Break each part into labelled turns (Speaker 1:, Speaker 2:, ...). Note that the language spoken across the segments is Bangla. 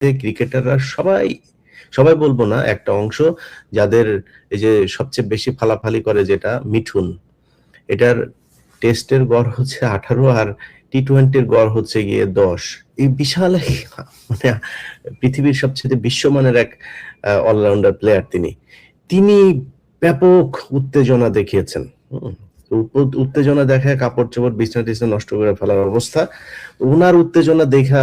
Speaker 1: ক্রিকেটাররা সবাই সবাই বলবো না, একটা অংশ যাদের এই যে সবচেয়ে বেশি ফালাফালি করে যেটা মিঠুন, এটার টেস্টের গড় হচ্ছে 18 আর টি-20-র গড় হচ্ছে গিয়ে 10। এই বিশাল মানে পৃথিবীর সবচেয়ে বিশ্বমানের এক অলরাউন্ডার প্লেয়ার তিনি। তিনি ব্যাপক উত্তেজনা দেখিয়েছেন। উত্তেজনা দেখায় কাপড় চোপড় বিছনা টিছনা নষ্ট করে ফেলার অবস্থা। উনার উত্তেজনা দেখা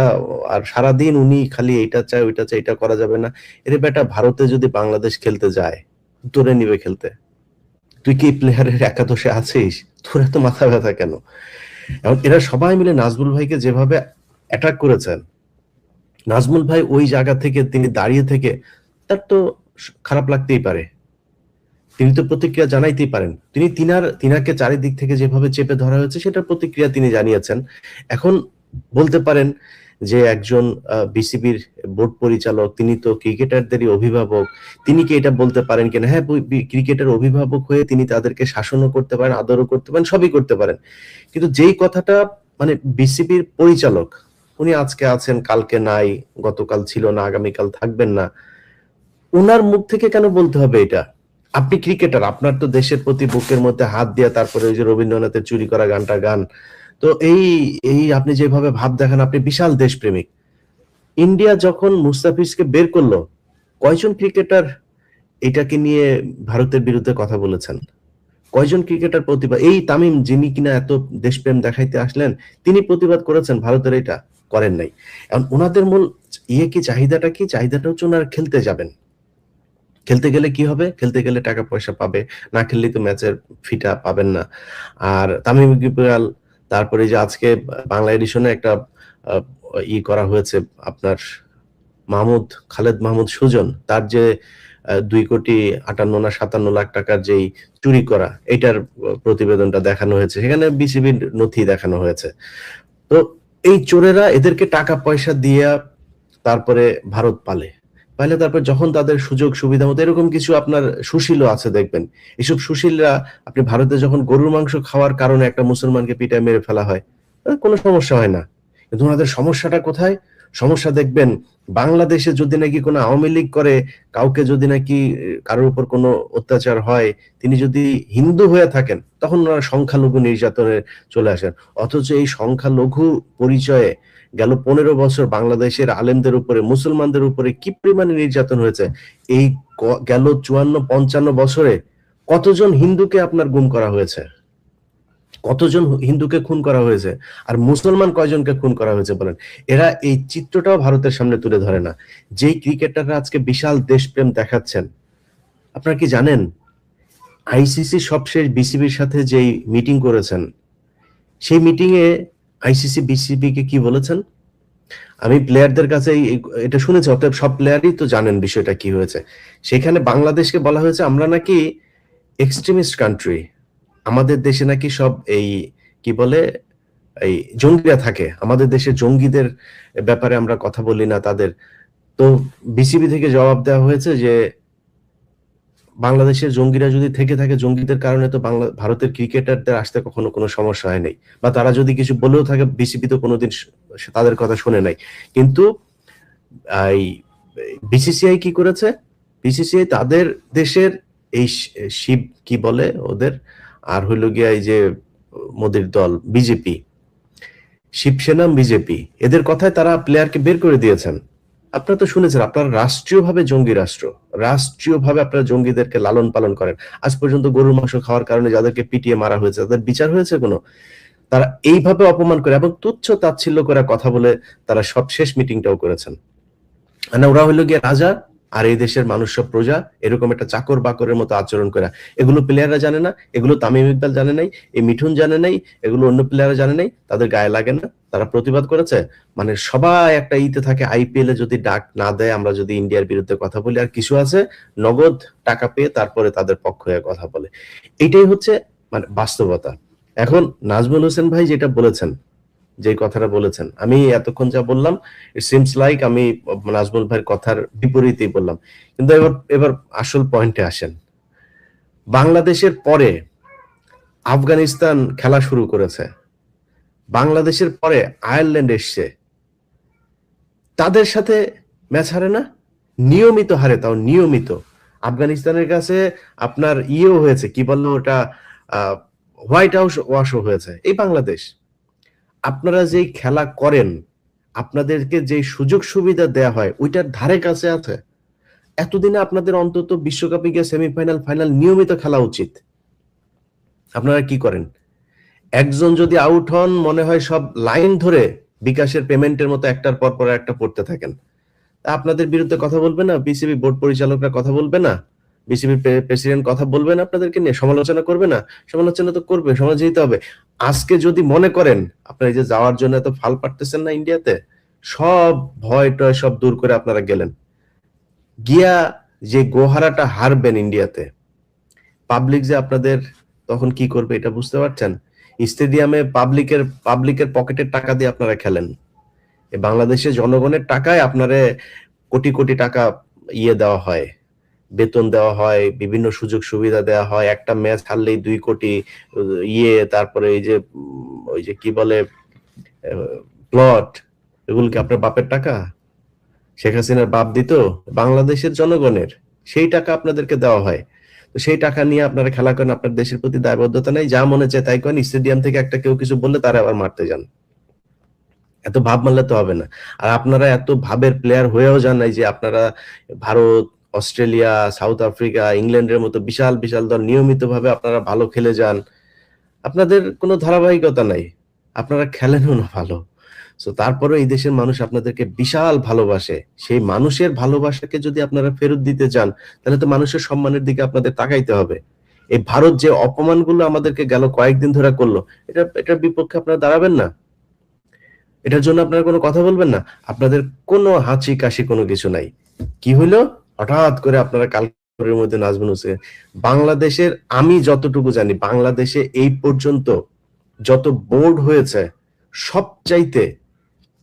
Speaker 1: আর সারাদিন উনি খালি এইটা চায় ওইটা চায়, এটা করা যাবে না। এর বেটা ভারতে যদি বাংলাদেশ খেলতে যায় তোরে নিবে খেলতে? তুই কি প্লেয়ারের একাদশে আছিস? তোর এত মাথা ব্যথা কেন? এবং এরা সবাই মিলে নাজমুল ভাইকে যেভাবে অ্যাটাক করেছেন, নাজমুল ভাই ওই জায়গা থেকে তিনি দাঁড়িয়ে থেকে তার তো খারাপ লাগতেই পারে, তিনি তো প্রতিক্রিয়া জানাইতেই পারেন। তিনাকে চারিদিক থেকে যেভাবে চেপে ধরা হয়েছে সেটার প্রতিক্রিয়া তিনি জানিয়েছেন। এখন বলতে পারেন যে একজন বিসিবির বোর্ড পরিচালক, তিনি তো ক্রিকেটারদেরই অভিভাবক, তিনি কি এটা বলতে পারেন কিনা? হ্যাঁ, ক্রিকেটের অভিভাবক হয়ে তিনি তাদেরকে শাসনও করতে পারেন, আদরও করতে পারেন, সবই করতে পারেন। কিন্তু যেই কথাটা মানে বিসিবির পরিচালক, উনি আজকে আছেন, কালকে নাই, গতকাল ছিল না, আগামীকাল থাকবেন না, ওনার মুখ থেকে কেন বলতে হবে এটা? আপনি ক্রিকেটার, আপনার তো দেশের প্রতি বুকের মধ্যে হাত দিয়ে তারপরে ওই যে রবীন্দ্রনাথের চুরি করা গানটা গান, তো এই এই আপনি যেভাবে ভাব দেখান, আপনি বিশাল দেশপ্রেমিক। ইন্ডিয়া যখন মুস্তাফিজকে বের করলো, কয়জন ক্রিকেটার এটাকে নিয়ে ভারতের বিরুদ্ধে কথা বলেছেন? কয়জন ক্রিকেটার প্রতিবাদ, এই তামিম যিনি কিনা এত দেশপ্রেম দেখাইতে আসলেন, তিনি প্রতিবাদ করেছেন ভারতের? এটা করেন নাই। এখন ওনাদের মূল কি চাহিদাটা কি? চাহিদাটা হচ্ছে ওনারা খেলতে যাবেন। খেলতে গেলে কি হবে? খেলতে গেলে টাকা পয়সা পাবে, না খেললেই তো ম্যাচের ফিটা পাবেন না। আর তামিম ইকবাল, তারপরে যে আজকে বাংলা এডিশনে একটা করা হয়েছে আপনার খালেদ মাহমুদ সুজন, তার যে 2,58,57 লাখ টাকার যেই চুরি করা, এটার প্রতিবেদনটা দেখানো হয়েছে, সেখানে বিসিবির নথি দেখানো হয়েছে। তো এই চোরেরা এদেরকে টাকা পয়সা দিয়া তারপরে ভারত পাইলে তারপর যখন তাদের সুযোগ সুবিধা মতো, এরকম কিছু আপনার সুশীলও আছে দেখবেন, এসব সুশীলরা আপনি ভারতে যখন গরুর মাংস খাওয়ার কারণে একটা মুসলমানকে পিটায় মেরে ফেলা হয়, কোনো সমস্যা হয় না। কিন্তু ওনাদের সমস্যাটা কোথায়? সমস্যা দেখবেন বাংলাদেশে যদি নাকি কোনো আওয়ামী লীগ করে, কাউকে যদি নাকি কারোর উপর কোনো অত্যাচার হয়, তিনি যদি হিন্দু হয়ে থাকেন, তখন ওনারা সংখ্যালঘু নির্যাতনে চলে আসেন। অথচ এই সংখ্যালঘু পরিচয়ে গেল 15 বছর বাংলাদেশের আলেমদের উপরে, মুসলমানদের উপরে কি পরিমাণে নির্যাতন হয়েছে। এই গেল 54-55 বছরে কতজন হিন্দুকে আপনার গুম করা হয়েছে, কতজন হিন্দুকে খুন করা হয়েছে, আর মুসলমান কয়জনকে খুন করা হয়েছে বলেন? এরা এই চিত্রটাও ভারতের সামনে তুলে ধরে না। যেই ক্রিকেটাররা আজকে বিশাল দেশপ্রেম দেখাচ্ছেন, আপনারা কি জানেন আইসিসি সবশেষ বিসিবির সাথে যেই মিটিং করেছেন, সেই মিটিং এ আইসিসি বিসিবি কে কি বলেছেন? আমি প্লেয়ারদের কাছে এটা শুনেছি, অতএব সব প্লেয়ারই তো জানেন বিষয়টা কি হয়েছে। সেখানে বাংলাদেশকে বলা হয়েছে আমরা নাকি এক্সট্রিমিস্ট কান্ট্রি, আমাদের দেশে নাকি সব কি বলে এই জঙ্গিরা থাকে, আমাদের দেশে জঙ্গিদের ব্যাপারে আমরা কথা বলি না তাদের। তো বিসিবি থেকে জবাব দেওয়া হয়েছে যে বাংলাদেশের জঙ্গিরা যদি থেকে থাকে, জঙ্গিদের কারণে তো ভারতের ক্রিকেটারদের আসতে কখনো কোনো সমস্যা হয় নাই, বা তারা যদি কিছু বলেও থাকে বিসিবি তো কোনোদিন তাদের কথা শুনে নাই। কিন্তু এই বিসিসিআই কি করেছে? বিসিসিআই তাদের দেশের এই শিব কি বলে ওদের, আর হইল গিয়া এই যে মোদির দল বিজেপি, শিবসেনা বিজেপি, এদের কথায় তারা প্লেয়ারকে বের করে দিয়েছেন। আপনারা তো শুনেছেন, আপনারা রাষ্ট্রীয়ভাবে জঙ্গি রাষ্ট্র, রাষ্ট্রীয়ভাবে আপনারা জঙ্গিদেরকে লালন পালন করেন। আজ পর্যন্ত গরুর মাংস খাওয়ার কারণে যাদেরকে পিটিয়ে মারা হয়েছে তাদের বিচার হয়েছে কোনো? তারা এইভাবে অপমান করে এবং তুচ্ছ তাচ্ছিল্য করে কথা বলে তারা সব শেষ মিটিংটাও করেছেন। মানে ওরা হইলো গিয়ে রাজা, আর এই দেশের মানুষ সব প্রজা, এরকম একটা চাকর বাকরের মতো আচরণ করা। এগুলো প্লেয়াররা জানে না, এগুলো তামিম ইকবাল জানে নাই, এই মিঠুন জানে নাই, এগুলো অন্য প্লেয়াররা জানে নাই, তাদের গায়ে লাগে না, তারা প্রতিবাদ করেছে। মানে সবাই একটা ইতে থাকে, আইপিএল এ যদি ডাক না দেয়, আমরা যদি ইন্ডিয়ার বিরুদ্ধে কথা বলি, আর কিছু আছে নগদ টাকা পেয়ে তারপরে তাদের পক্ষ হয়ে কথা বলে। এইটাই হচ্ছে মানে বাস্তবতা। এখন নাজমুল হোসেন ভাই যেটা বলেছেন, যে কথাটা বলেছেন, আমি এতক্ষণ যা বললাম ইট সিমস লাইক আমি নাজমুল ভাইয়ের কথার বিপরীতই বললাম। কিন্তু এবার আসল পয়েন্টে আসেন। বাংলাদেশের পরে আফগানিস্তান খেলা শুরু করেছে, বাংলাদেশের পরে আয়ারল্যান্ড এসছে, তাদের সাথে ম্যাচ হারে না, নিয়মিত হারে, তাও নিয়মিত। আফগানিস্তানের কাছে আপনার ইয়েও হয়েছে, কি বললো ওটা, হোয়াইট হাউস ওয়াশও হয়েছে। এই বাংলাদেশ, আপনারা যেই খেলা করেন, আপনাদেরকে যে সুযোগ সুবিধা দেয়া হয় ওইটার ধারে কাছে আছে? এতদিনে আপনাদের অন্তত বিশ্বকাপে গিয়ে সেমিফাইনাল, ফাইনাল নিয়মিত খেলা উচিত। আপনারা কি করেন? একজন যদি আউট হন, মনে হয় সব লাইন ধরে বিকাশের পেমেন্টের মতো একটার পর পর একটা পড়তে থাকেন। আপনাদের বিরুদ্ধে কথা বলবে না? বিসিবি বোর্ড পরিচালকরা কথা বলবে না? বিসিবির প্রেসিডেন্ট কথা বলবে না? আপনাদেরকে নিয়ে সমালোচনা করবে না? সমালোচনা তো করবে, সমালোচনা যেতে হবে। আজকে যদি মনে করেন আপনারা এই যে যাওয়ার জন্য এত ফাল পারতেছেন না ইন্ডিয়াতে, সব ভয় টয় সব দূর করে আপনারা গেলেন, গিয়া যে গোহারাটা হারবেন ইন্ডিয়াতে, পাবলিক যে আপনাদের তখন কি করবে এটা বুঝতে পারছেন? স্টেডিয়ামে পাবলিকের পকেটের টাকা দিয়ে আপনারা খেলেন, বাংলাদেশের জনগণের টাকায় আপনারে কোটি কোটি টাকা ইয়ে দেওয়া হয়, বেতন দেওয়া হয়, বিভিন্ন সুযোগ সুবিধা দেওয়া হয়, একটা ম্যাচ হারলেই 2 কোটি ইয়ে, তারপরে এই যে ওই যে কি বলে প্লট, এগুলো কি আপনার বাপের টাকা? শেখ হাসিনার বাপ দিত? বাংলাদেশের জনগণের সেই টাকা আপনাদেরকে দেওয়া হয়। তো সেই টাকা নিয়ে আপনারা খেলা করেন, আপনার দেশের প্রতি দায়বদ্ধতা নেই, যা মনে চায় তাই করেন। স্টেডিয়াম থেকে একটা কেউ কিছু বললে তারা আবার মারতে যান। এত ভাব মারলে তো হবে না। আর আপনারা এত ভাবের প্লেয়ার হয়েও যান নাই যে আপনারা ভারত, অস্ট্রেলিয়া, সাউথ আফ্রিকা, ইংল্যান্ডের মতো বিশাল বিশাল দল নিয়মিত ভাবে আপনারা ভালো খেলে যান। আপনাদের কোনো ধারাবাহিকতা নাই, আপনারা খেলেনও না ভালো। সো তারপরে এই দেশের মানুষ আপনাদেরকে বিশাল ভালোবাসে। সেই মানুষের ভালোবাসাকে যদি আপনারা ফেরত দিতে চান, তাহলে তো মানুষের সম্মানের দিকে আপনাদের তাকাইতে হবে। এই ভারত যে অপমানগুলো আমাদেরকে গেল কয়েকদিন ধরে করলো, এটার বিপক্ষে আপনারা দাঁড়াবেন না? এটার জন্য আপনারা কোনো কথা বলবেন না? আপনাদের কোনো হাঁচি কাশি কোনো কিছু নাই। কি হইলো? হঠাৎ করে আপনারা কালকের মধ্যে নাজমুল হোসেন, বাংলাদেশের আমি যতটুকু জানি, বাংলাদেশে এই পর্যন্ত যত বোর্ড হয়েছে সবচাইতে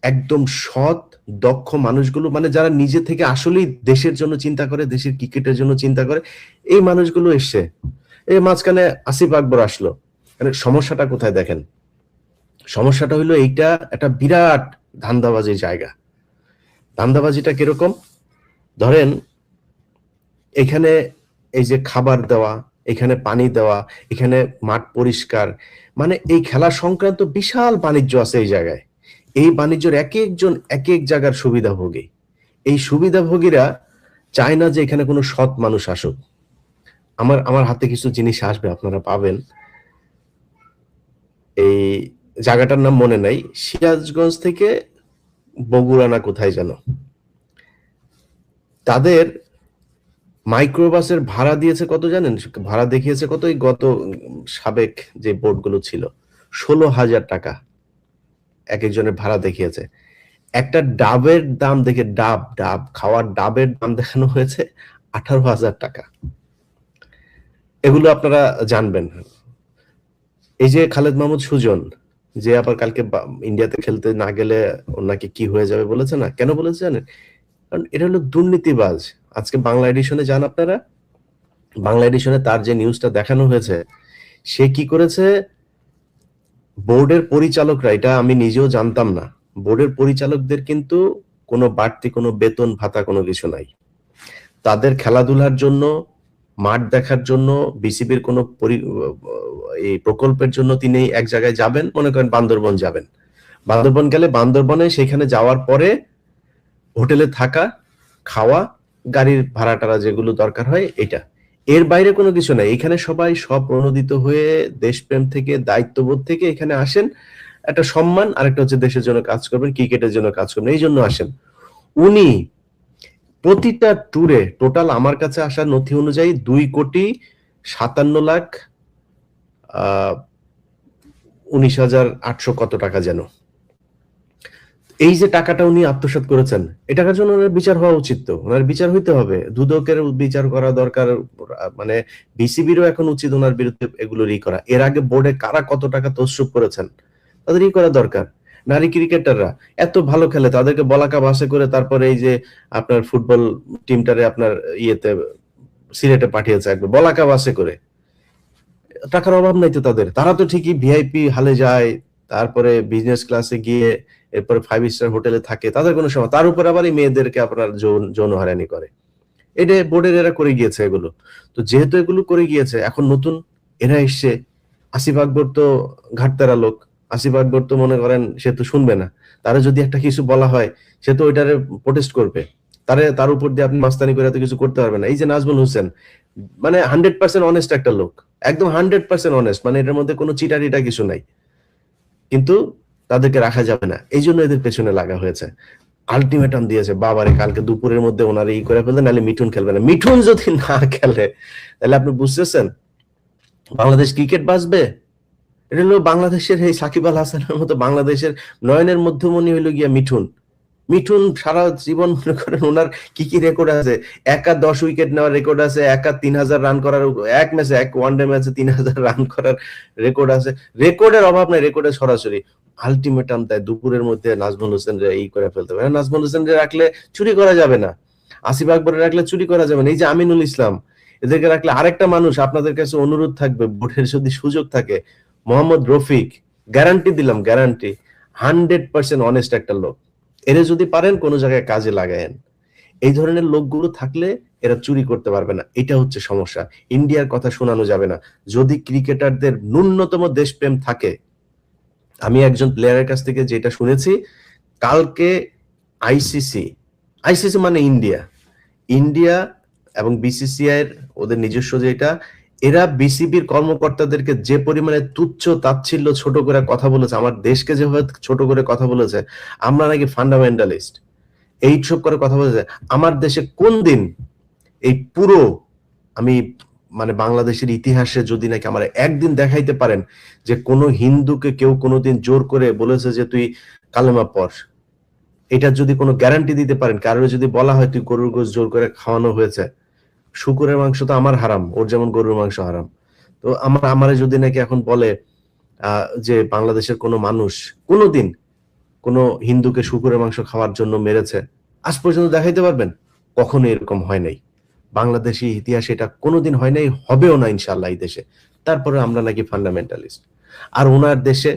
Speaker 1: একদম সৎ দক্ষ মানুষগুলো, মানে যারা নিজে থেকে আসলেই দেশের জন্য চিন্তা করে, দেশের ক্রিকেটের জন্য চিন্তা করে, এই মানুষগুলো এসছে। এই মাঝখানে আসিফ আকবর আসলো। মানে সমস্যাটা কোথায় দেখেন? সমস্যাটা হলো এইটা একটা বিরাট ধান্দাবাজির জায়গা। ধান্দাবাজিটা কিরকম? ধরেন এখানে এই যে খাবার দেওয়া, এখানে পানি দেওয়া, এখানে মাঠ পরিষ্কার, মানে এই খেলা সংক্রান্ত বিশাল বাণিজ্য আছে এই জায়গায়। এই বাণিজ্যের এক একজন এক এক জায়গার সুবিধাভোগী। এই সুবিধাভোগীরা চায় না যে এখানে কোনো সৎ মানুষ আসুক। আমার হাতে কিছু জিনিস আসবে, আপনারা পাবেন। এই জায়গাটার নাম মনে নাই, সিরাজগঞ্জ থেকে বগুড়া না কোথায় যেন, তাদের মাইক্রোবাসের ভাড়া দিয়েছে কত জানেন? ভাড়া দেখিয়েছে কত? এই গত সাবেক যে বোর্ডগুলো ছিল, 16,000 টাকা এক একজনের ভাড়া দেখিয়েছে। একটা ডাবের দাম দেখে, ডাব খাওয়ার ডাবের দাম দেখানো হয়েছে 18,000 টাকা। এগুলো আপনারা জানবেন। এই যে খালেদ মাহমুদ সুজন, যে আবার কালকে ইন্ডিয়াতে খেলতে না গেলে ওর নাকি কি হয়ে যাবে বলেছে না, কেন বলেছে জানেন? কারণ এটা হলো দুর্নীতিবাজ। আজকে বাংলা এডিশনে যান আপনারা, বাংলা এডিশনে তার যে নিউজটা দেখানো হয়েছে, সে কি করেছে, বোর্ডের পরিচালকরা, এটা আমি নিজেও জানতাম না, বোর্ডের পরিচালকদের কিন্তু কোনো বাড়তি কোনো বেতন ভাতা কোনো কিছু নাই। তাদের খেলাধুলার জন্য, মাঠ দেখার জন্য, বিসিবির কোনো এই প্রকল্পের জন্য তিনি এক জায়গায় যাবেন, মনে করেন বান্দরবন যাবেন, বান্দরবন গেলে বান্দরবনে সেখানে যাওয়ার পরে হোটেলে থাকা, খাওয়া, গাড়ির ভাড়া টাড়া যেগুলো দরকার হয়, এটা, এর বাইরে কোনো কিছু নাই। এখানে সবাই স্বপ্রণোদিত হয়ে দেশপ্রেম থেকে, দায়িত্ববোধ থেকে এখানে আসেন, একটা সম্মান, আরেকটা হচ্ছে দেশের জন্য কাজ করবেন, ক্রিকেটের জন্য কাজ করবেন, এই জন্য আসেন। উনি প্রতিটা ট্যুরে টোটাল আমার কাছে আসা নথি অনুযায়ী 2,57,19,800 কত টাকা যেন, এই যে টাকাটা উনি আত্মসাৎ করেছেন, এই টাকার জন্য ওনার বিচার হওয়া উচিত। তো ওনার বিচার হইতে হবে, দুদকের বিচার করা দরকার। মানে বিসিবিরও এখন উচিত ওনার বিরুদ্ধে এগুলোর করা। এর আগে বোর্ডে কারা কত টাকা তসরুপ করেছেন তাদের করা দরকার। নারী ক্রিকেটাররা এত ভালো খেলে, তাদেরকে বলাকা বাসে করে তারপরে এই যে আপনার ফুটবল টিমটারে আপনার ইয়েতে সিলেটে পাঠিয়েছে একবার বলাকা বাসে করে। টাকার অভাব নাই তো তাদের, তারা তো ঠিকই ভিআইপি হালে যায়, তারপরে বিজনেস ক্লাসে গিয়ে এরপরে 5 স্টার হোটেলে থাকে, তাদের কোনো সময়, তার উপর আবার এই মেয়েদেরকে আপনার যৌন হয়রানি করে। এটা বোর্ডের এরা করে গিয়েছে এগুলো। তো যেহেতু এগুলো করে গিয়েছে, এখন নতুন এরা এসছে। আসিফ আকবর তো ঘাটতারা লোক, আসিফ আকবর তো মনে করেন সে তো শুনবে না, তারা যদি একটা কিছু বলা হয় সে তো ওইটারে প্রোটেস্ট করবে, তার উপর দিয়ে আপনি মাস্তানি করে এত কিছু করতে পারবেন না। এই যে নাজমুল হোসেন, মানে 100% অনেস্ট একটা লোক, একদম 100% অনেস্ট, মানে এটার মধ্যে কোনো চিটারিটা কিছু নাই, কিন্তু তাদেরকে রাখা যাবে না, এই জন্য এদের পেছনে লাগা হয়েছে। আলটিমেটাম দিয়েছে, বাবারে কালকে দুপুরের মধ্যে ওনারা ই করে ফেলতে, নাহলে মিঠুন খেলবে না। মিঠুন যদি না খেলে তাহলে আপনি বুঝতেছেন বাংলাদেশ ক্রিকেট বাঁচবে? এটা হলো বাংলাদেশের এই সাকিব আল হাসানের মতো বাংলাদেশের নয়নের মধ্যমণি হইলো গিয়া মিঠুন। মিঠুন সারা জীবন মনে করেন ওনার কি কি রেকর্ড আছে, একা 10 উইকেট নেওয়ার রেকর্ড আছে, একা 3000 রান করার, এক ম্যাচে, এক ওয়ানডে ম্যাচে 3000 রান করার রেকর্ড আছে। রেকর্ডের অভাব নাই, রেকর্ডে সরাসরি আলটিমেটাম দেয় দুপুরের মধ্যে নাজমুল হোসেন এই করে ফেলতে হবে। নাজমুল হোসেন রাখলে চুরি করা যাবে না, আসিফ আকবরের রাখলে চুরি করা যাবে না, এই যে আমিনুল ইসলাম, এদেরকে রাখলে। আরেকটা মানুষ আপনাদের কাছে অনুরোধ থাকবে, বোর্ডের যদি সুযোগ থাকে, মোহাম্মদ রফিক, গ্যারান্টি দিলাম, গ্যারান্টি, 100% অনেস্ট একটা লোক। এরা যদি পারেন কোনো জায়গায় কাজে লাগায়েন। এই ধরনের লোকগুলো থাকলে এরা চুরি করতে পারবে না, এটা হচ্ছে সমস্যা। ইন্ডিয়ার কথা শোনানো যাবে না। যদি ক্রিকেটারদের ন্যূনতম দেশপ্রেম থাকে, আমি একজন প্লেয়ারের কাছ থেকে যেটা শুনেছি, কালকে আইসিসি মানে ইন্ডিয়া এবং বিসিসিআই এর ওদের নিজস্ব যেটা, এরা বিসিবির কর্মকর্তাদেরকে যে পরিমাণে তুচ্ছ তাচ্ছিল্য ছোট করে কথা বলেছে, আমার দেশকে যেভাবে ছোট করে কথা বলেছে, আমরা নাকি ফান্ডামেন্টালিস্ট, এইসব করে কথা বলেছে। আমার দেশে কোন দিন এই পুরো, আমি মানে বাংলাদেশের ইতিহাসে যদি নাকি আমার একদিন দেখাইতে পারেন যে কোন হিন্দুকে কেউ কোনোদিন জোর করে বলেছে যে তুই কালেমা পড়, এটা যদি কোনো গ্যারান্টি দিতে পারেন, কারোর যদি বলা হয় তুই গরুর গোশত জোর করে খাওয়ানো হয়েছে, শুকুরের মাংস তো আমার হারাম, ওর যেমন গরুর মাংস হারাম, তো আমারে যদি নাকি এখন বলে যে বাংলাদেশের কোনো মানুষ কোনোদিন কোনো হিন্দুকে শুকুরের মাংস খাওয়ার জন্য মেরেছে, আজ পর্যন্ত দেখাইতে পারবেন? কখনো এরকম হয় নাই বাংলাদেশি ইতিহাসে, এটা কোনোদিন হয় নাই, হবেও না ইনশাআল্লাহ এই দেশে। তারপরে আমরা নাকি ফান্ডামেন্টালিস্ট। আর ওনার দেশে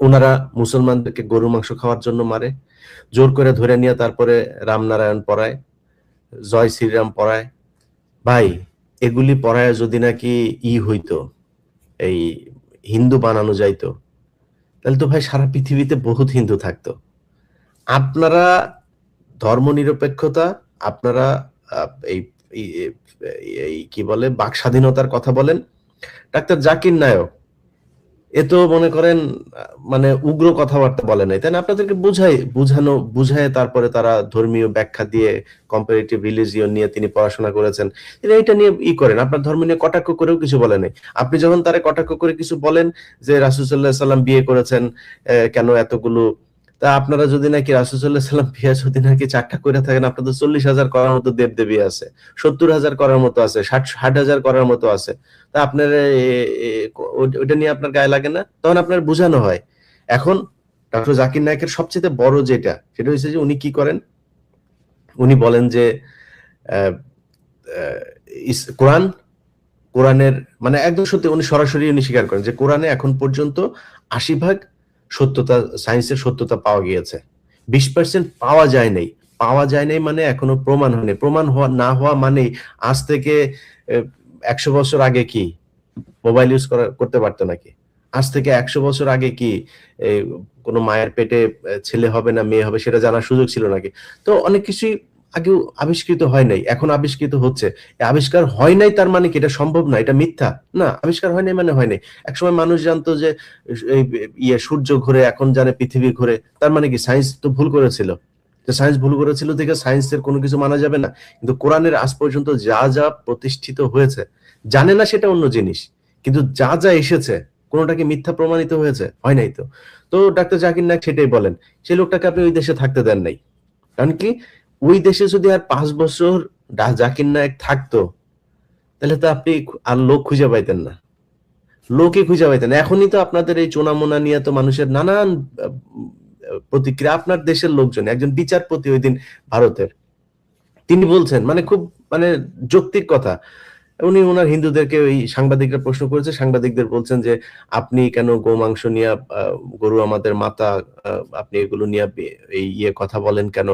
Speaker 1: ওনারা মুসলমানদেরকে গরুর মাংস খাওয়ার জন্য মারে, জোর করে ধরে নিয়ে তারপরে রামনারায়ণ পড়ায়, জয় শ্রীরাম পড়ায়। ভাই এগুলি পড়ায় যদি নাকি হইতো, এই হিন্দু বানানো যাইতো, তাহলে তো ভাই সারা পৃথিবীতে বহুত হিন্দু থাকতো। আপনারা ধর্মনিরপেক্ষতা, আপনারা এই কি বলে বাক স্বাধীনতার কথা বলেন, ডাক্তার জাকির নায়ক এ তো মনে করেন মানে উগ্র কথাবার্তা বলে নাই, তাই না? আপনাদেরকে বুঝায় তারপরে তারা ধর্মীয় ব্যাখ্যা দিয়ে কম্পারেটিভ রিলিজিয়ন নিয়ে তিনি পড়াশোনা করেছেন, তিনি এটা নিয়ে করেন, আপনার ধর্ম নিয়ে কটাক্ষ করেও কিছু বলে নাই। আপনি যখন তারা কটাক্ষ করে কিছু বলেন যে রাসূল সাল্লাল্লাহু আলাইহি সাল্লাম বিয়ে করেছেন কেন এতগুলো, তা আপনারা যদি নাকি রাসূল সাল্লাল্লাহু আলাইহি সাল্লাম বিয়ে যদি নাকি 4টা করে থাকেন, আপনাদের 40,000 করার মতো দেবদেবী আছে, 70,000 করার মতো আছে, 60,000 করার মতো আছে, তা আপনার ওইটা নিয়ে আপনার গায়ে লাগে না? তখন আপনার বোঝানো হয়। এখন ডক্টর জাকির নায়কের সবচেয়ে বড় যেটা, সেটা হচ্ছে যে উনি কি করেন, উনি বলেন যে কোরআনের মানে একদম সত্যি, উনি সরাসরি উনি স্বীকার করেন যে কোরআনে এখন পর্যন্ত 80% সত্যতা, সায়েন্সের সত্যতা পাওয়া গিয়েছে, 20% পাওয়া যায় নাই মানে এখনো প্রমাণ হয়নি। প্রমাণ হওয়া না হওয়া মানে আজ থেকে 100 বছর আগে কি মোবাইল ইউজ করতে পারতো নাকি? আজ থেকে 100 বছর আগে কি কোনো মায়ের পেটে ছেলে হবে না মেয়ে হবে সেটা জানার সুযোগ ছিল নাকি? তো অনেক কিছুই আগেও আবিষ্কৃত হয় নাই, এখন আবিষ্কৃত হচ্ছে। আবিষ্কার হয় নাই তার মানে কি এটা সম্ভব না, এটা মিথ্যা না? আবিষ্কার হয় নাই মানে হয় নাই। একসময় মানুষ জানতো যে সূর্য ঘোরে, এখন জানে পৃথিবী ঘোরে, তার মানে কি সায়েন্স তো ভুল করেছিল? সায়েন্স ভুল করেছিল দেখে সায়েন্সের কোনো কিছু মানা যাবে না? কিন্তু কোরআনের আজ পর্যন্ত যা যা প্রতিষ্ঠিত হয়েছে, জানে না সেটা অন্য জিনিস, কিন্তু যা যা এসেছে কোনোটা কি মিথ্যা প্রমাণিত হয়েছে? হয় নাই তো। তো ডাক্তার জাকির নায়ক সেটাই বলেন, সেই লোকটাকে আপনি ওই দেশে থাকতে দেন নাই। কারণ কি, ওই দেশে যদি আর 5 বছর জাকির নায়ক থাকতো, তাহলে তো আপনি আর লোক খুঁজে পাইতেন না, লোকে খুঁজে পাইতেন। এখনই তো আপনাদের এই চোনামোনা নিয়ে তো মানুষের নানান প্রতিক্রিয়া। আপনার দেশের লোকজন, একজন বিচারপতি ওই দিন ভারতের, তিনি বলছেন মানে খুব মানে যৌক্তিক কথা, উনি ওনার হিন্দুদেরকে ওই সাংবাদিকরা প্রশ্ন করেছে, সাংবাদিকদের বলছেন যে আপনি কেন গোমাংস নিয়ে গরু আমাদের মাতা, আপনি এগুলো নিয়ে এই কথা বলেন কেন?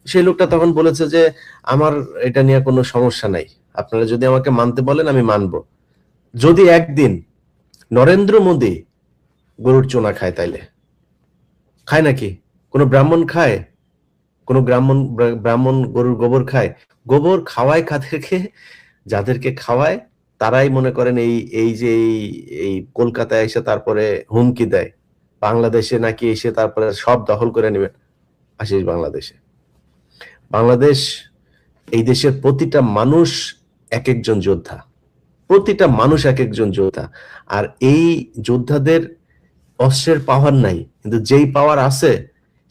Speaker 1: সেই লোকটা তখন বলেছে যে আমার এটা নিয়ে কোনো সমস্যা নাই, আপনারা যদি আমাকে মানতে বলেন আমি মানবো, যদি একদিন নরেন্দ্র মোদী গরুর চোনা খায় তাইলে। খায় নাকি কোনো ব্রাহ্মণ? খায় কোনো ব্রাহ্মণ গরুর গোবর খায়? গোবর খাওয়ায় কাদেরকে? যাদেরকে খাওয়ায় তারাই মনে করেন এই এই যে এই কলকাতায় এসে তারপরে হুমকি দেয় বাংলাদেশে নাকি এসে তারপরে সব দখল করে নেবেন। আসিস বাংলাদেশে, বাংলাদেশ এই দেশের প্রতিটা মানুষ এক একজন যোদ্ধা, প্রতিটা মানুষ এক একজন যোদ্ধা। আর এই যোদ্ধাদের অস্ত্রের পাওয়ার নাই, কিন্তু যেই পাওয়ার আছে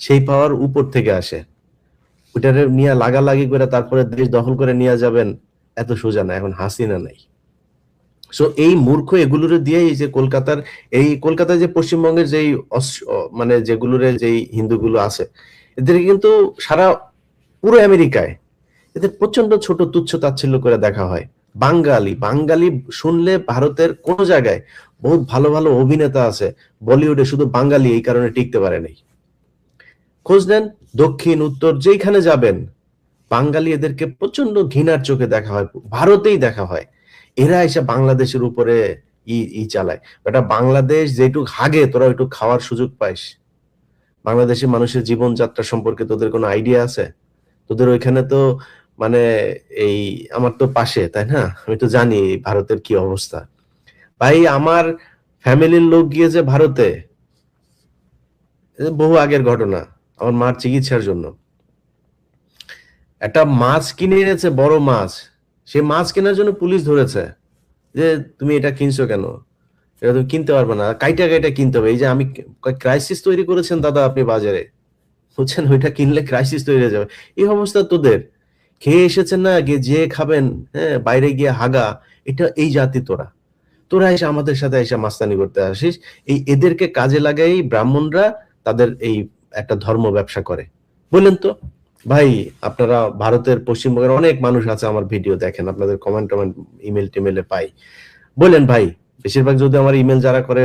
Speaker 1: সেই পাওয়ার উপর থেকে আসে। ওইটারে নিয়ে লাগালাগি করে তারপরে দেশ দখল করে নিয়ে যাবেন, এত সোজা না। এখন হাসিনা নাই। সো এই মূর্খ এগুলোরে দিয়ে এই যে কলকাতায় যে পশ্চিমবঙ্গের যেই মানে যেগুলোরে যেই হিন্দুগুলো আছে এদের কিন্তু সারা পুরো আমেরিকায় এদের প্রচন্ড ছোট তুচ্ছ তাচ্ছিল্য করে দেখা হয়। বাঙালি বাঙালি শুনলে ভারতের কোন জায়গায় বহুত ভালো ভালো অভিনেতা আছে বলিউডে, শুধু বাঙালি এই কারণে টিকতে পারে নাই। খোঁজ নেন দক্ষিণ উত্তর যেখানে যাবেন বাঙালি এদেরকে প্রচন্ড ঘৃণার চোখে দেখা হয়, ভারতেই দেখা হয়। এরা এসে বাংলাদেশের উপরে ই চালায়। এটা বাংলাদেশ যেটুক হাগে তোরা ওইটুক খাওয়ার সুযোগ পাইস। বাংলাদেশের মানুষের জীবনযাত্রা সম্পর্কে তোদের কোনো আইডিয়া আছে? তোদের ওইখানে তো মানে এই আমার তো পাশে, তাই না? আমি তো জানি ভারতের কি অবস্থা। ভাই আমার ফ্যামিলির লোক গিয়েছে ভারতে, বহু আগের ঘটনা, আমার মার চিকিৎসার জন্য। একটা মাছ কিনে এনেছে, বড় মাছ। সে মাছ কেনার জন্য পুলিশ ধরেছে যে তুমি এটা কিনছো কেন, এটা তুমি কিনতে পারবে না, কাইটা কাইটা কিনতে হবে। এই যে আমি ক্রাইসিস তৈরি করেছেন দাদা আপনি বাজারে, বুঝছেন? ওইটা কিনলে ক্রাইসিস তৈরি হয়ে যাবে। এই অবস্থা তোদের। খেয়ে এসেছেন না, গিয়ে যে খাবেন, হ্যাঁ বাইরে গিয়ে হাগা, এটা এই জাতি তোরা। তোরা এসে আমাদের সাথে এসে মাস্তানি করতে আসিস। এদেরকে কাজে লাগাই ব্রাহ্মণরা তাদের এই একটা ধর্ম ব্যবসা করে। বললেন তো ভাই, আপনারা ভারতের পশ্চিমবঙ্গের অনেক মানুষ আছে আমার ভিডিও দেখেন, আপনাদের কমেন্ট ইমেল টিমেলে পাই। বললেন ভাই, বেশিরভাগ যদি আমার ইমেল যারা করে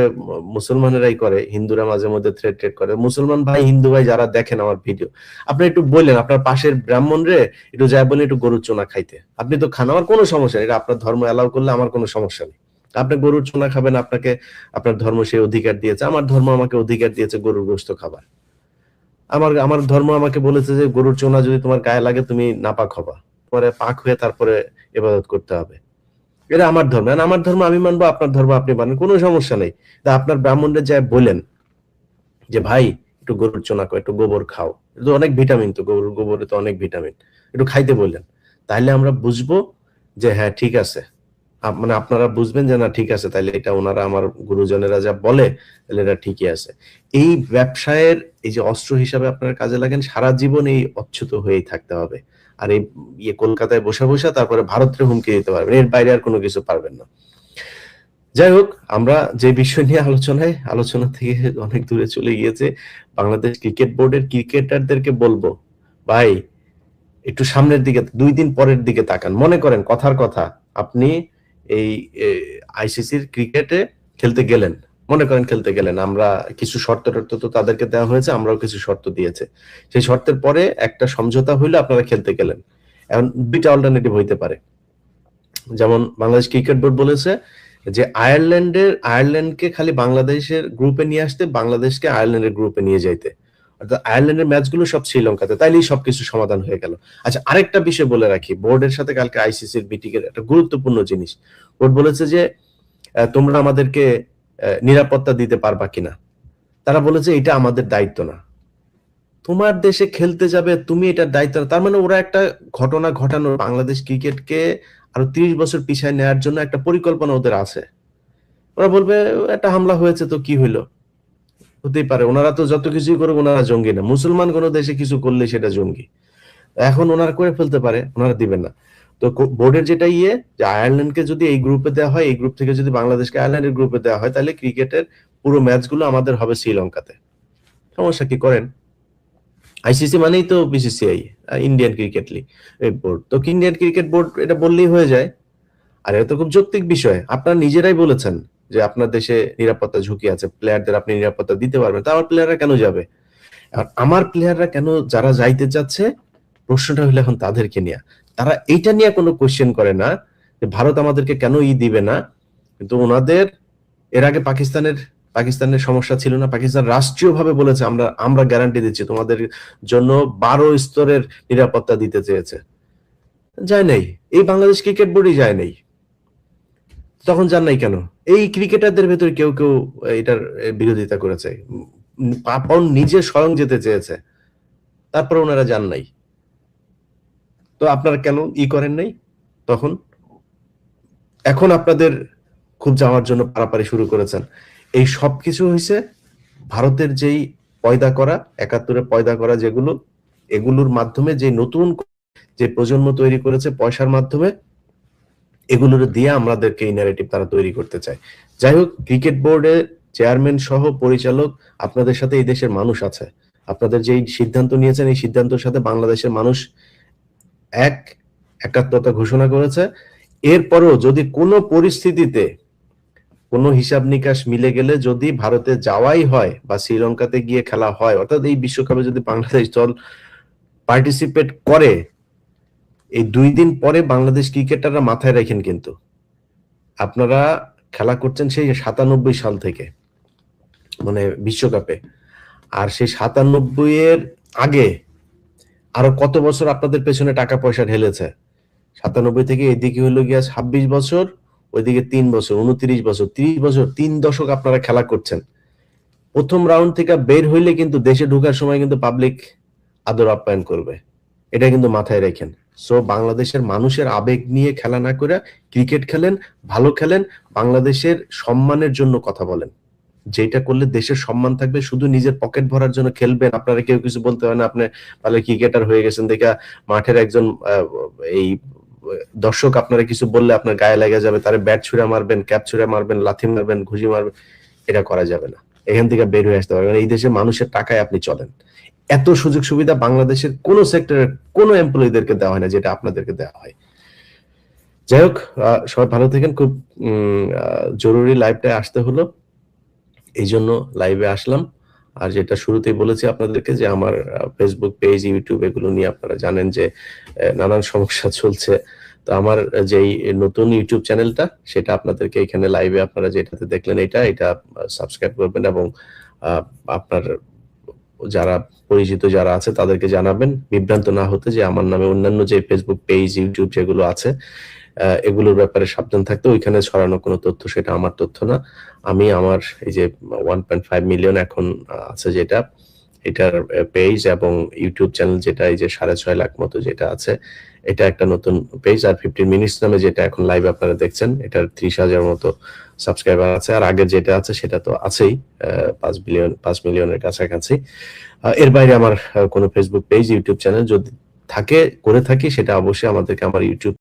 Speaker 1: মুসলমানেরাই করে, হিন্দুরা মাঝে মধ্যে থ্রেড করে। মুসলমান ভাই হিন্দু ভাই যারা দেখেন আমার ভিডিও, আপনি একটু বললেন আপনার পাশের ব্রাহ্মণ রে একটু যাই বলে একটু গরুর চোনা খাইতে। আপনি তো খান, আমার কোনো সমস্যা নেই, এটা আপনার ধর্ম অ্যালাউ করলে আমার কোনো সমস্যা নেই। আপনি গরুর চোনা খাবেন, আপনাকে আপনার ধর্ম সেই অধিকার দিয়েছে। আমার ধর্ম আমাকে অধিকার দিয়েছে গরুর গোশত খাবার। আমার ধর্ম আমাকে বলেছে যে গরুর চোনা যদি তোমার গায়ে লাগে তুমি নাপাক হবা, পরে পাক হয়ে তারপরে ইবাদত করতে হবে। এটা আমার ধর্ম, আমার ধর্ম আমি মানবো, আপনার ধর্ম আপনি মানেন, কোনো সমস্যা নেই। তা আপনার ব্রাহ্মণদের যা বলেন যে ভাই একটু গরুর চোনা খাও, একটু গোবর খাও, এটা অনেক ভিটামিন, তো গরুর গোবরে তো অনেক ভিটামিন, একটু খাইতে বললেন। তাহলে আমরা বুঝবো যে হ্যাঁ ঠিক আছে, মানে আপনারা বুঝবেন যে না ঠিক আছে, তাহলে এটা ওনারা আমার গুরুজনেরা যা বলে তাহলে এটা ঠিকই আছে। এই ব্যবসায়ের এই যে অস্ত্র হিসাবে আপনারা কাজে লাগেন, সারা জীবন এই অচ্যুত হয়েই থাকতে হবে। আর এই কলকাতায় বসে বসে তারপরে ভারতের হুমকি দিতে পারবেন, এর বাইরে আর কোনো কিছু পারবেন না। যাই হোক, আমরা যে বিষয় নিয়ে আলোচনা থেকে অনেক দূরে চলে গিয়েছে। বাংলাদেশ ক্রিকেট বোর্ডের ক্রিকেটারদেরকে বলবো, ভাই একটু সামনের দিকে, 2 দিন পরের দিকে তাকান। মনে করেন কথার কথা, আপনি এই আইসিসির ক্রিকেটে খেলতে গেলেন, মনে করেন খেলতে গেলেন, আমরা কিছু শর্ত তো তাদেরকে দেওয়া হয়েছে, আমরাও কিছু শর্ত দিয়েছে। সেই শর্তের পরে একটা সমঝোতা হইলে আপনারা খেলতে গেলেন। এখন 2টা অল্টারনেটিভ হইতে পারে। যেমন বাংলাদেশ ক্রিকেট বোর্ড বলেছে যে আয়ারল্যান্ডকে খালি বাংলাদেশের গ্রুপে নিয়ে আসতে, বাংলাদেশকে আয়ারল্যান্ডের গ্রুপে নিয়ে যাইতে, অর্থাৎ আয়ারল্যান্ডের ম্যাচগুলো সব শ্রীলঙ্কাতে, তাইলেই সবকিছু সমাধান হয়ে গেল। আচ্ছা, আরেকটা বিষয় বলে রাখি, বোর্ডের সাথে কালকে আইসিসির মিটিং এর একটা গুরুত্বপূর্ণ জিনিস। বোর্ড বলেছে যে তোমরা আমাদেরকে নিরাপত্তা দিতে পারবা কিনা। তারা বলেছে এটা আমাদের দায়িত্ব না। তোমার দেশে খেলতে যাবে তুমি, এটার দায়িত্ব না। তার মানে ওরা একটা ঘটনা ঘটানোর, বাংলাদেশ ক্রিকেটকে আরো 30 বছর পিছায় নেওয়ার জন্য একটা পরিকল্পনা ওদের আছে। ওরা বলবে একটা হামলা হয়েছে তো কি হইলো, হতেই পারে। ওনারা তো যত কিছুই করুক ওনারা জঙ্গি না, মুসলমান কোন দেশে কিছু করলে সেটা জঙ্গি। এখন ওনারা করে ফেলতে পারে, ওনারা দিবেন না। তো বোর্ডের যেটা যে আয়ারল্যান্ডকে যদি এই গ্রুপে দেওয়া হয়, এই গ্রুপ থেকে যদি বাংলাদেশকে আয়ারল্যান্ডের গ্রুপে দেওয়া হয়, তাহলে ক্রিকেটের পুরো ম্যাচগুলো আমাদের হবে শ্রীলঙ্কাতে। সমস্যা কি করেন? আইসিসি মানেই তো বিসিসিআই, ইন্ডিয়ান ক্রিকেট বোর্ড। তো ইন্ডিয়ান ক্রিকেট বোর্ড এটা বললেই হয়ে যায়। আর এটা তো খুব যৌক্তিক বিষয়। আপনারা নিজেরাই বলেছেন যে আপনার দেশে নিরাপত্তা ঝুঁকি আছে, প্লেয়ারদের আপনি নিরাপত্তা দিতে পারবেন, তা আমার প্লেয়াররা কেন যাবে? আর আমার প্লেয়াররা কেন যারা যাইতে যাচ্ছে, প্রশ্নটা হলো এখন তাদেরকে নিয়ে। তারা এইটা নিয়ে কোনো কোয়েশ্চেন করে না যে ভারত আমাদেরকে কেন দিবে না, কিন্তু ওনাদের এর আগে পাকিস্তানের সমস্যা ছিল না, পাকিস্তান রাষ্ট্রীয়ভাবে বলেছে আমরা গ্যারান্টি দিচ্ছি তোমাদের জন্য 12 স্তরের নিরাপত্তা দিতে চেয়েছে, যায় নাই। এই বাংলাদেশ ক্রিকেট বোর্ডই যায় নাই, তখন যান নাই কেন? এই ক্রিকেটারদের ভেতরে কেউ কেউ এটার বিরোধিতা করেছে, পাপন নিজে স্বয়ং যেতে চেয়েছে, তারপর ওনারা যান নাই। তো আপনারা কেন করেন নাই তখন? এখন আপনাদের খুব যাওয়ার জন্য পারাপারি শুরু করেছেন। এই সবকিছু হয়েছে ভারতের যেই পয়দা করা, 71-এ পয়দা করা যেগুলো, এগুলোর মাধ্যমে যে নতুন যে প্রজন্ম তৈরি করেছে পয়সার মাধ্যমে, এগুলোর দিয়ে আমাদেরকে এই ন্যারেটিভ তারা তৈরি করতে চায়। যাই হোক, ক্রিকেট বোর্ডে চেয়ারম্যান সহ পরিচালক আপনাদের সাথে এই দেশের মানুষ আছে। আপনাদের যে সিদ্ধান্ত নিয়েছেন, এই সিদ্ধান্তের সাথে বাংলাদেশের মানুষ একাত্মতা ঘোষণা করেছে। এরপরও যদি কোনো পরিস্থিতিতে কোনো হিসাব নিকাশ মিলে গেলে যদি ভারতে যাওয়াই হয় বা শ্রীলঙ্কাতে গিয়ে খেলা হয়, অর্থাৎ এই বিশ্বকাপে যদি বাংলাদেশ দল পার্টিসিপেট করে, এই 2 দিন পরে বাংলাদেশ ক্রিকেটাররা মাথায় রাখেন, কিন্তু আপনারা খেলা করছেন সেই 97 সাল থেকে, মানে বিশ্বকাপে। আর সেই 97-এর আগে আরো কত বছর আপনাদের পেছনে টাকা পয়সা ঢেলেছে। 97 থেকে এদিকে হলো গিয়া 26 বছর, ওইদিকে 3 বছর, 29 বছর, 30 বছর, 3 দশক আপনারা খেলা করছেন। প্রথম রাউন্ড থেকে বের হইলে কিন্তু দেশে ঢোকার সময় কিন্তু পাবলিক আদর আপ্যায়ন করবে, এটা কিন্তু মাথায় রাখেন। সো বাংলাদেশের মানুষের আবেগ নিয়ে খেলা না করে ক্রিকেট খেলেন, ভালো খেলেন, বাংলাদেশের সম্মানের জন্য কথা বলেন। যেটা করলে দেশের সম্মান থাকবে। শুধু নিজের পকেট ভরার জন্য খেলবেন, আপনারা কেউ কিছু বলতে হয় না, আপনি ভালো ক্রিকেটার হয়ে গেছেন দেখা মাঠের একজন এই দর্শক আপনারা কিছু বললে আপনার গায়ে লেগে যাবে, তারে ব্যাট ছুঁড়ে মারবেন, ক্যাপ ছুঁড়ে মারবেন, লাথি মারবেন, ঘুষি মারবেন, এটা করা যাবে না। এখান থেকে বের হয়ে আসতে পারবেন। এই দেশের মানুষের টাকায় আপনি চলেন। এত সুযোগ সুবিধা বাংলাদেশের কোন সেক্টরের কোন এমপ্লয়ীদেরকে দেওয়া হয় না যেটা আপনাদেরকে দেওয়া হয়। যাই হোক, সবাই ভালো থাকেন। খুব জরুরি লাইভটায় আসতে হলো, এই জন্য লাইভে আসলাম। আর যেটা শুরুতেই বলেছি আপনাদেরকে যে আমার ফেসবুক পেজ, ইউটিউব এগুলো নিয়ে আপনারা জানেন যে নানান সমস্যা চলছে। তো আমার যেই নতুন ইউটিউব চ্যানেলটা, সেটা আপনাদেরকে এখানে লাইভে আপনারা যেটাতে দেখলেন এটা সাবস্ক্রাইব করবেন এবং আপনার যারা পরিচিত যারা আছে তাদেরকে জানাবেন, বিভ্রান্ত না হতে, যে আমার নামে অন্যান্য যে ফেসবুক পেজ, ইউটিউব যেগুলো আছে এগুলোর ব্যাপারে সাবধান থাকতে। ওইখানে ছড়ানো কোনো তথ্য সেটা আমার তথ্য না। আমি আমার এই যে 1.5 মিলিয়ন এখন আছে যেটা, এটার পেজ এবং ইউটিউব চ্যানেল যেটা এই যে 6.5 লাখ মতো যেটা আছে, এটা একটা নতুন পেজ। আর 15 মিনিটস নামে যেটা এখন লাইভ আপনারা দেখছেন, এটার 30,000 মতো সাবস্ক্রাইবার আছে। আর আগের যেটা আছে সেটা তো আছেই, 5 মিলিয়নের কাছাকাছি। এর বাইরে আমার কোনো ফেসবুক পেজ, ইউটিউব চ্যানেল যদি করে থাকি, সেটা অবশ্যই আমাদেরকে আমার ইউটিউব